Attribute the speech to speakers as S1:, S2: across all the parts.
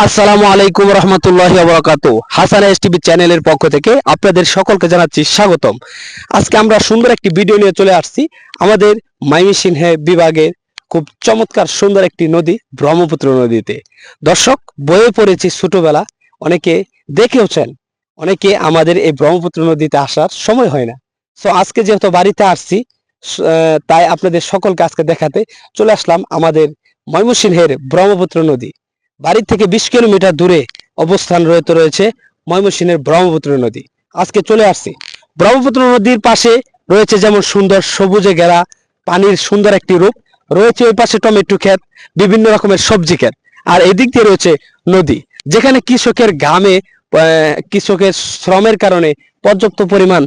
S1: আসসালামু আলাইকুম রহমতুল্লাহি ওয়া বারাকাতুহু। হাসান এস টিভি চ্যানেলের পক্ষ থেকে আপনাদের সকলকে জানাচ্ছি স্বাগতম। আজকে আমরা সুন্দর একটি ভিডিও নিয়ে চলে আসছি আমাদের ময়মনসিংহ বিভাগের খুব চমৎকার সুন্দর একটি নদী ব্রহ্মপুত্র নদীতে। দর্শক, বইয়ে পড়েছি ছোটবেলা, অনেকে দেখেওছেন, অনেকে আমাদের এই ব্রহ্মপুত্র নদীতে আসার সময় হয় না। সো আজকে যেহেতু বাড়িতে আসছি, তাই আপনাদের সকলকে আজকে দেখাতে চলে আসলাম আমাদের ময়মনসিংহের ব্রহ্মপুত্র নদী। বাড়ি থেকে 20 কিলোমিটার দূরে অবস্থান রয়েছে ময়মনসিংহের ব্রহ্মপুত্র নদী। আজকে চলে আসছি ব্রহ্মপুত্র নদীর পাশে রয়েছে যেমন সুন্দর সবুজে ঘেরা পানির সুন্দর একটি রূপ রয়েছে, ওই পাশে টমেটো ক্ষেত, বিভিন্ন রকমের সবজি ক্ষেত, আর এদিক দিয়ে রয়েছে নদী, যেখানে কৃষকের ঘামে কৃষকের শ্রমের কারণে পর্যাপ্ত পরিমাণ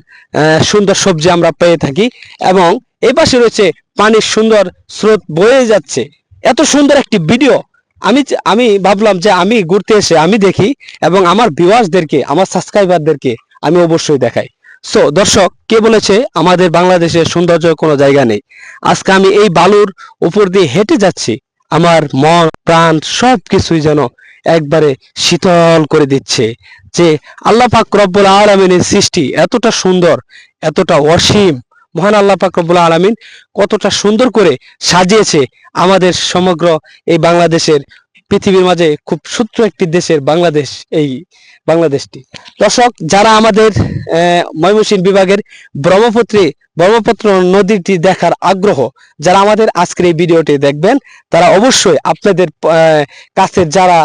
S1: সুন্দর সবজি আমরা পেয়ে থাকি। এবং এই পাশে রয়েছে পানির সুন্দর স্রোত বয়ে যাচ্ছে। এত সুন্দর একটি ভিডিও আমি আমি ভাবলাম যে আমি ঘুরতে এসে আমি দেখি এবং আমার ভিউয়ার্সদেরকে, আমার সাবস্ক্রাইবারদেরকে আমি অবশ্যই দেখাই। সো দর্শক, কে বলেছে আমাদের বাংলাদেশের সৌন্দর্য কোনো জায়গা নেই? আজকে আমি এই বালুর উপর দিয়ে হেঁটে যাচ্ছি, আমার মন প্রাণ সব কিছুই যেন একবারে শীতল করে দিচ্ছে যে আল্লাহ পাক রব্বুল আলামিনের সৃষ্টি এতটা সুন্দর, এতটা অসীম। মহান আল্লাহ পাক রব্বুল আলামিন কতটা সুন্দর করে সাজিয়েছে আমাদের সমগ্র এই বাংলাদেশের, পৃথিবীর মাঝে খুব ছোট্ট একটি দেশের বাংলাদেশ, এই বাংলাদেশটি। দর্শক, যারা আমাদের ময়মনসিংহ বিভাগের ব্রহ্মপুত্র নদীটি দেখার আগ্রহ, যারা আমাদের আজকের এই ভিডিওটি দেখবেন, তারা অবশ্যই আপনাদের কাছে যারা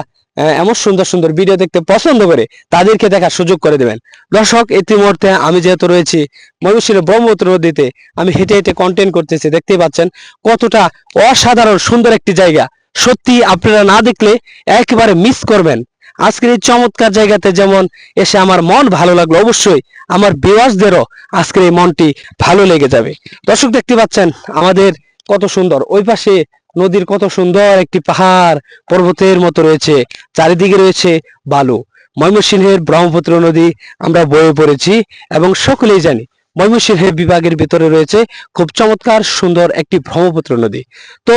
S1: এমন সুন্দর সুন্দর ভিডিও দেখতে পছন্দ করে তাদেরকে দেখার সুযোগ করে দেবেন। দর্শক, ইতিমধ্যে আমি যেহেতু রয়েছি ময়মনসিংহ ব্রহ্মপুত্র নদীতে, আমি হেঁটে হেঁটে কন্টেন্ট করতেছি, দেখতেই পাচ্ছেন কতটা অসাধারণ সুন্দর একটি জায়গা। সত্যি আপনারা না দেখলে একেবারে মিস করবেন। আজকের এই চমৎকার জায়গাতে যেমন এসে আমার মন ভালো লাগলো, অবশ্যই আমার ভিউয়ার্সদেরও আজকের এই মনটি ভালো লেগে যাবে। দর্শক, দেখতে পাচ্ছেন আমাদের কত সুন্দর, ওই পাশে নদীর কত সুন্দর একটি পাহাড় পর্বতের মতো রয়েছে, চারিদিকে রয়েছে বালু। ময়মনসিংহের ব্রহ্মপুত্র নদী আমরা বয়ে পড়েছি এবং সকলেই জানি ময়মনসিংহের বিভাগের ভিতরে রয়েছে খুব চমৎকার সুন্দর একটি ব্রহ্মপুত্র নদী। তো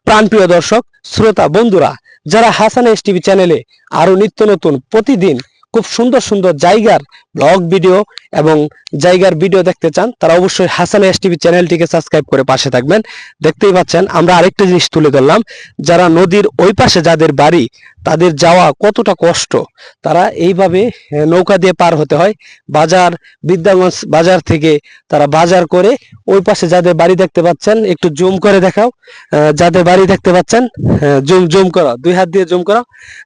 S1: প্রাণপ্রিয় দর্শক, শ্রোতা বন্ধুরা, যারা হাসান এস টিভি চ্যানেলে আরো নিত্য নতুন প্রতিদিন খুব সুন্দর সুন্দর জায়গার ব্লগ ভিডিও এবং জায়গার ভিডিও দেখতে চান, তারা অবশ্যই হাসান এস টিভি চ্যানেলটিকে সাবস্ক্রাইব করে পাশে থাকবেন। দেখতেই পাচ্ছেন আমরা আরেকটা জিনিস তুলে ধরলাম, যারা নদীর ওই পাশে যাদের বাড়ি, তাদের যাওয়া কতটা কষ্ট, তারা এইভাবে নৌকা দিয়ে পার হতে হয়। বাজার, বিদ্যাগঞ্জ বাজার থেকে তারা বাজার করে ওই পাশে যাদের বাড়ি দেখতে পাচ্ছেন, একটু জুম করে দেখাও, যাদের বাড়ি দেখতে পাচ্ছেন, জুম জুম করো, 2 হাত দিয়ে জুম করো,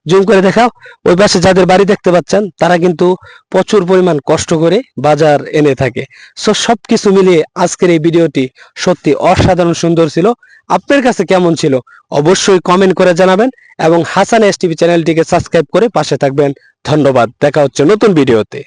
S1: জুম করে দেখাও। ওই পাশে যাদের বাড়ি দেখতে পাচ্ছেন, তারা কিন্তু প্রচুর পরিমাণ কষ্ট করে বাজার এনে থাকে। সো সবকিছু মিলিয়ে আজকের এই ভিডিওটি সত্যি অসাধারণ সুন্দর ছিল। আপনার কাছে কেমন ছিল অবশ্যই কমেন্ট করে জানাবেন এবং হাসান এস টিভি চ্যানেলটিকে সাবস্ক্রাইব করে পাশে থাকবেন। ধন্যবাদ, দেখা হচ্ছে নতুন ভিডিওতে।